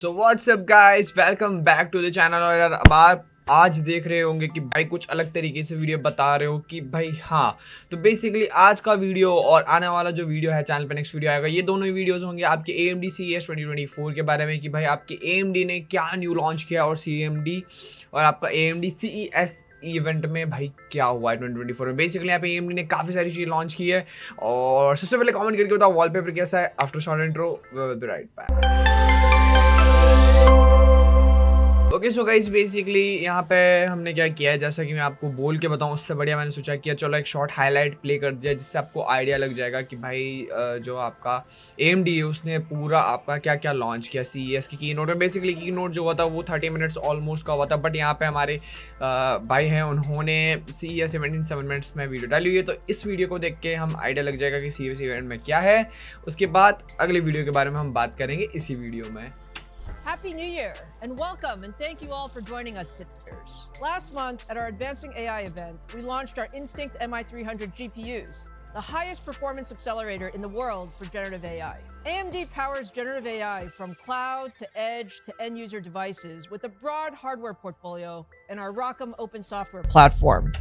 तो what's up guys, welcome back to the channel. और यार अब आप आज देख रहे होंगे कि भाई कुछ अलग तरीके से वीडियो बता रहे हो कि भाई हाँ। तो बेसिकली आज का वीडियो और आने वाला जो वीडियो है चैनल पे नेक्स्ट वीडियो आएगा, ये दोनों ही वीडियोस होंगे आपके AMD CES 2024 के बारे में कि भाई आपके AMD ने क्या न्यू लॉन्च किया और CMD और आपका AMD CES इवेंट में भाई क्या हुआ है 2024 में। बेसिकली यहाँ पे AMD ने काफ़ी सारी चीज़ लॉन्च की है। और सबसे पहले कमेंट करके बताओ वॉलपेपर कैसा है। After short intro will be right back. Okay so guys, basically यहाँ पे हमने क्या किया है, जैसा कि मैं आपको बोल के बताऊँ उससे बढ़िया मैंने सोचा कि चलो एक शॉर्ट हाईलाइट प्ले कर दिया जिससे आपको आइडिया लग जाएगा कि भाई जो आपका AMD है उसने पूरा आपका क्या क्या लॉन्च किया CES की कीनोट में। बेसिकली कीनोट जो हुआ था वो 30 मिनट्स ऑलमोस्ट का हुआ था, बट यहाँ पे हमारे भाई हैं उन्होंने CES इवेंट इन 7 मिनट्स में वीडियो डाली हुई है। तो इस वीडियो को देख के हम आइडिया लग जाएगा कि CES इवेंट में क्या है। उसके बाद अगले वीडियो के बारे में हम बात करेंगे इसी वीडियो में। Happy New Year and welcome and thank you all for joining us today. Last month at our Advancing AI event, we launched our Instinct MI300 GPUs, the highest performance accelerator in the world for generative AI. AMD powers generative AI from cloud to edge to end user devices with a broad hardware portfolio and our ROCm open software platform.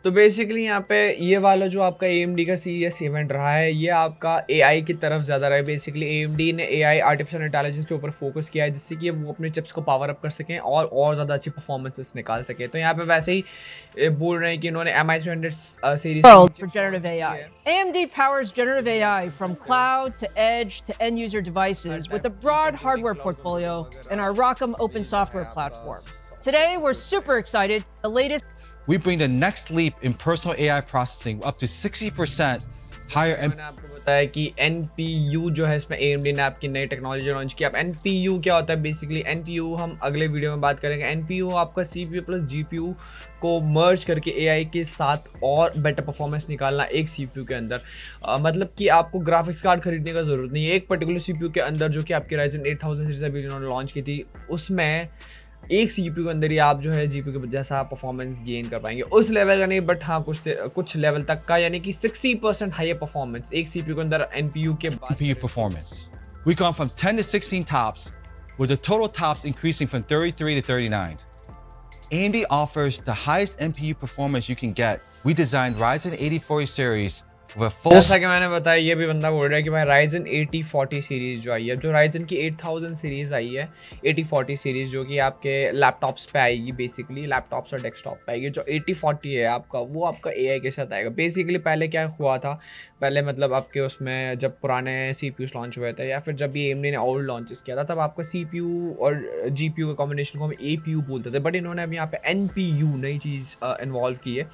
तो basically यहाँ पे ये वाला जो आपका AMD का CES event रहा है ये आपका AI की तरफ ज़्यादा रहा है। बेसिकली AMD ने AI आर्टिफिशियल इंटेलिजेंस के ऊपर फोकस किया है जिससे कि वो अपने चिप्स को पावर अप कर सकें और ज़्यादा अच्छी परफॉर्मेंसेस निकाल सकें। तो यहाँ पे वैसे ही बोल रहे हैं कि इन्होंने MI300 series for generative AI. AMD powers generative AI from cloud to edge to end user devices with a broad hardware portfolio and our ROCm open software platform. Today we're super excited. The latest We bring the next leap in personal AI processing up to 60% higher मैंने आपको बताया कि NPU जो है इसमें AMD ने आपकी नई टेक्नोलॉजी लॉन्च की। अब NPU क्या होता है, बेसिकली NPU हम अगले वीडियो में बात करेंगे। NPU आपका CPU प्लस GPU को मर्ज करके AI के साथ और बेटर परफॉर्मेंस निकालना एक CPU के अंदर। मतलब कि आपको ग्राफिक्स कार्ड खरीदने का ज़रूरत नहीं है। एक पर्टिकुलर CPU के अंदर जो कि आपकी Ryzen 8000 सीरीज अभी इन्होंने लॉन्च की थी उसमें एक CPU के अंदर ही आप जो है GPU के जैसा परफॉर्मेंस गेन कर पाएंगे। उस लेवल का नहीं, बट हाँ कुछ लेवल तक का, यानी कि 60% हायर परफॉर्मेंस एक CPU के अंदर NPU के बाद। NPU performance. We've gone from 10 to 16 tops, with the total tops increasing from 33 to 39. AMD offers the highest NPU performance you can get. We designed Ryzen 8040 series with a full... जैसा कि मैंने बताया, ये भी बंदा बोल रहा है कि भाई Ryzen 8040 सीरीज जो आई है, जो Ryzen की 8000 सीरीज आई है 8040 सीरीज, जो कि आपके लैपटॉप्स पे आएगी। बेसिकली लैपटॉप्स और डेस्कटॉप पे आएगी। जो 8040 है आपका, वो आपका AI के साथ आएगा। बेसिकली पहले क्या हुआ था, पहले मतलब आपके उसमें जब पुराने CPUs लॉन्च हुए थे या फिर जब ये AMD ने ओल्ड लॉन्चेस किया था, तब आपका CPU और GPU का कॉम्बिनेशन को हम APU बोलते थे। बट इन्होंने अभी यहाँ पे NPU नई चीज़ इन्वॉल्व की है,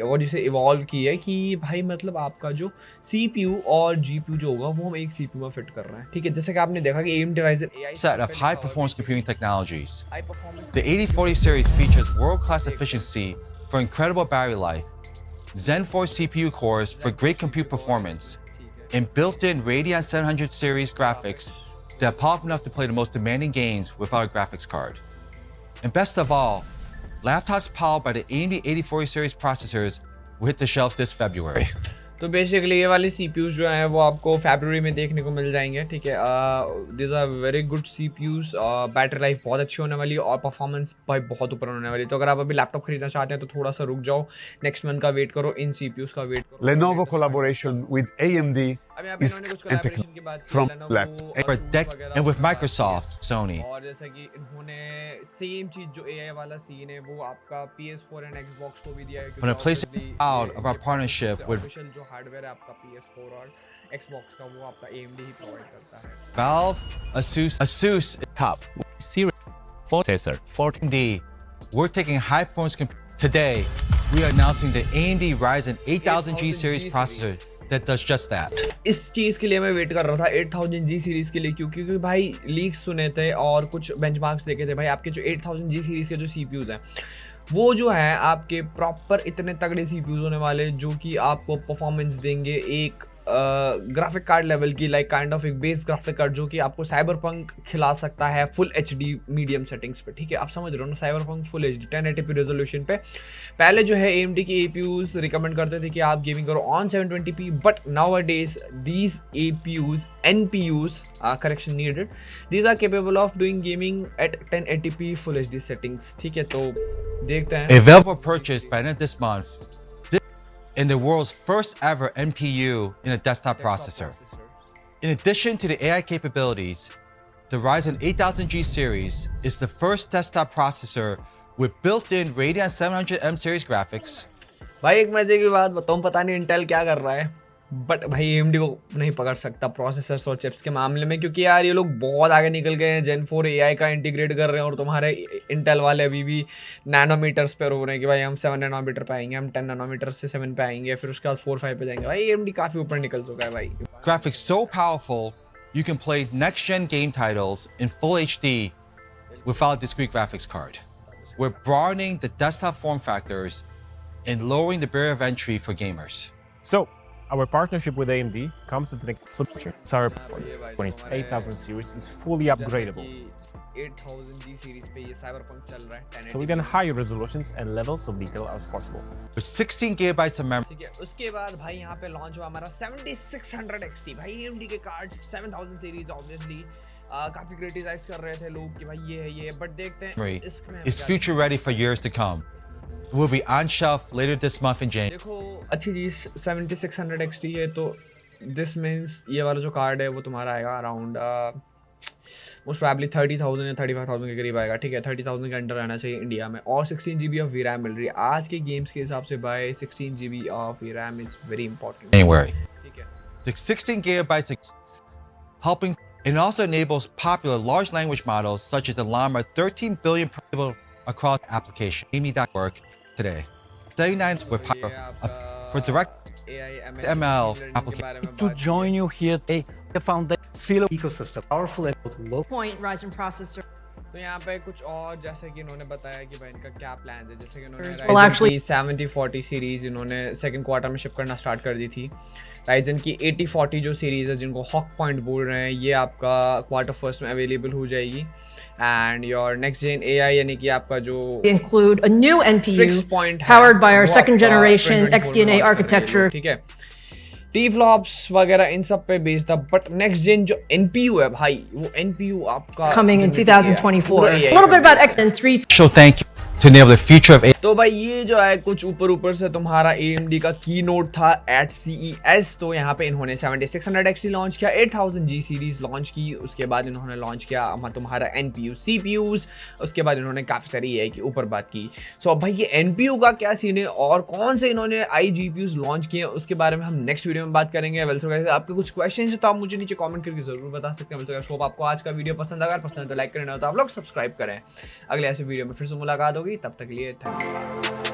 और जिसे इवॉल्व की है कि भाई मतलब आपका जो CPU और GPU जो होगा वो हम एक CPU में फिट कर रहे हैं। ठीक है, जैसे कि आपने देखा कि AMD Ryzen AI set of high performance computing technologies. The 8040 series features world-class efficiency for incredible battery life, Zen 4 CPU cores for great compute performance, and built-in Radeon 700 series graphics that are powerful enough to play the most demanding games without a graphics card. And best of all, laptops powered by the AMD 8040 series processors will hit the shelves this February. तो basically ये वाले CPUs जो हैं वो आपको फरवरी में देखने को मिल जाएंगे। ठीक है, this are very good CPUs। Battery life बहुत अच्छी होने वाली है और परफॉर्मेंस भाई बहुत ऊपर होने वाली है। तो अगर आप अभी लैपटॉप खरीदना चाहते हैं तो थोड़ा सा रुक जाओ, नेक्स्ट मंथ का वेट करो, इन CPUs का वेट करो। Lenovo collaboration with AMD is and from laptop. And with Microsoft, Sony. और जैसा कि इन्होंने सेम चीज जो AI वाला सीन है वो आपका PS4 एंड Xbox को भी दिया है। When a place out of our partnership with जो हार्डवेयर है आपका PS4 और Xbox का वो आपका AMD ही प्रोवाइड करता है। Valve, Asus top series processor 14D. We're taking high performance today. We are announcing the AMD Ryzen 8000G series processor that does just that. इस चीज़ के लिए मैं वेट कर रहा था 8000G सीरीज के लिए, क्योंकि भाई लीक्स सुने थे और कुछ बेंचमार्क्स देखे थे। भाई आपके जो 8000G सीरीज के जो CPUs हैं वो जो है आपके प्रॉपर इतने तगड़े CPUs होने वाले जो कि आपको परफॉर्मेंस देंगे एक ग्राफिक कार्ड लेवल की, लाइक काइंड ऑफ एक बेस ग्राफिक कार्ड जो कि आपको साइबरपंक खिला सकता है फुल एचडी मीडियम सेटिंग्स पे, ठीक है। आप समझ रहे हो ना, cyberpunk full HD 1080p resolution पे। पहले जो है AMD की APUs रिकमेंड करते थे कि आप गेमिंग करो on 720p, but nowadays these APUs NPUs correction needed, these are capable of doing gaming at 1080p full HD settings, ठीक है। तो देखते हैं। Available for purchase by the end of this month. In the world's first ever NPU in a desktop processor. In addition to the AI capabilities, the Ryzen 8000G series is the first desktop processor with built-in Radeon 700M series graphics. भाई एक मजे की बात बताऊं, पता नहीं Intel क्या कर रहा है, बट भाई AMD को नहीं पकड़ सकता प्रोसेसर्स और चिप्स के मामले में, क्योंकि यार ये लोग बहुत आगे निकल गए हैं। Gen 4 AI का इंटीग्रेट कर रहे हैं और तुम्हारे इंटेल वाले अभी भी नैनोमीटर्स पे रो रहे हैं कि भाई हम 7 नैनोमीटर पे आएंगे, हम 10 नैनोमीटर से 7 पे आएंगे, फिर उसके बाद 4-5 पे जाएंगे। भाई AMD काफी ऊपर निकल चुका है भाई। Graphics so powerful, you can play next-gen game titles in full HD without a discrete graphics card. We're broadening the desktop form factors and lowering the barrier of entry for gamers. So, our partnership with AMD comes at an subscription. Our 8000 series is fully upgradable. 8000G series पे ये Cyberpunk चल रहा है 1080p। So we can higher resolutions and levels of detail as possible. With 16 gigabytes of memory. ठीक है, उसके बाद भाई यहाँ पे लॉन्च हुआ हमारा 7600 XT। भाई AMD के कार्ड 7000 सीरीज ऑब्वियसली काफी क्रिटिसाइज कर रहे थे लोग कि भाई ये है, बट देखते हैं इसमें It's future ready for years to come. It will be on shelf later this month in January. देखो अच्छी चीज 7600 XT है, तो दिस मीन्स ये वाला जो कार्ड है वो तुम्हारा आएगा अराउंड मोस्ट प्रोबेबली 30,000 या 35,000 के करीब आएगा, ठीक है। 30,000 के अंडर रहना चाहिए इंडिया में, और 16GB ऑफ VRAM मिल रही है आज के गेम्स के हिसाब से। By 16GB of VRAM is very important, ठीक है। The 16 gigabytes helping, and also enables popular large language models such as the Llama 13 billion people across application. AMD.work today. 79 with power for direct ML application. To join you here today, I found that feel ecosystem powerful and low Point Ryzen processor. तो यहाँ पे कुछ और जैसे कि इन्होंने बताया कि भाई इनका क्या प्लान है, जैसे कि इन्होंने Well, actually- Ryzen की 7040 सीरीज इन्होंने सेकंड क्वार्टर में शिप करना स्टार्ट कर दी थी। Ryzen की 8040 जो सीरीज है जिनको हॉक पॉइंट बोल रहे हैं, ये आपका क्वार्टर फर्स्ट में अवेलेबल हो जाएगी। And your next gen AI यानी कि आपका जो Include a new NPU 6 powered by our second generation XDNA architecture. ठीक है, T-flops वगैरह इन सब पे बेस्ड था, बट नेक्स्ट जेन जो NPU है भाई, वो NPU आपका Coming in 2024. पूरा A AI little bit about XN3. Special thank you to enable the future of AI. तो भाई ये जो है कुछ ऊपर से तुम्हारा AMD का की नोट था at CES। तो यहाँ पे इन्होंने 7600 XT लॉन्च किया, 8000G सीरीज लॉन्च की, उसके बाद इन्होंने लॉन्च किया तुम्हारा NPU CPUs, उसके बाद इन्होंने काफ़ी सारी AI की ऊपर बात की। सो अब भाई ये NPU का क्या सीन है और कौन से इन्होंने iGPUs लॉन्च किए, उसके बारे में हम नेक्स्ट वीडियो में बात करेंगे। वेल सो गाइस, आपके कुछ क्वेश्चन है तो आप मुझे नीचे कॉमेंट करके जरूर बता सकते हैं। वेल सो गाइस, होप आपको आज का वीडियो पसंद आएगा, पसंद है तो लाइक करना हो तो आप लोग सब्सक्राइब करें। अगले ऐसे वीडियो में फिर से मुलाकात होगी, तब तक के लिए थैंक यू।